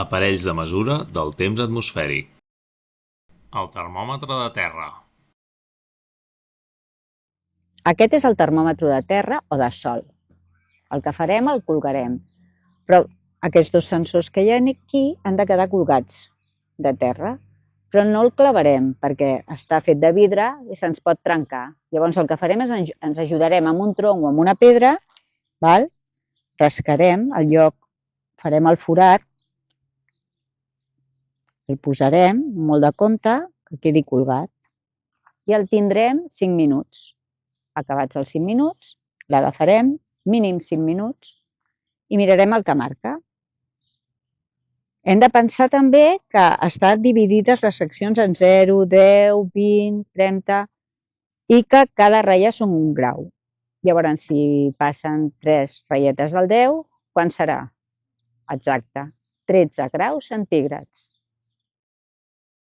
Aparells de mesura del temps atmosfèric. El termòmetre de terra. Aquest és el termòmetre de terra o de sol. El que farem el colgarem, però aquests dos sensors que hi ha aquí han de quedar colgats de terra, però no el clavarem perquè està fet de vidre i se'ns pot trencar. Llavors el que farem és ens ajudarem amb un tronc o amb una pedra, val? Rascarem el lloc, farem el forat, el posarem molt de compte que quedi colgat i el tindrem 5 minuts. Acabats els 5 minuts, l'agafarem, mínim 5 minuts, i mirarem el que marca. Hem de pensar també que estan dividides les seccions en 0, 10, 20, 30 i que cada ratlla són 1 grau. Llavors, si passen 3 ratlletes del 10, quan serà? Exacte, 13 graus centígrads.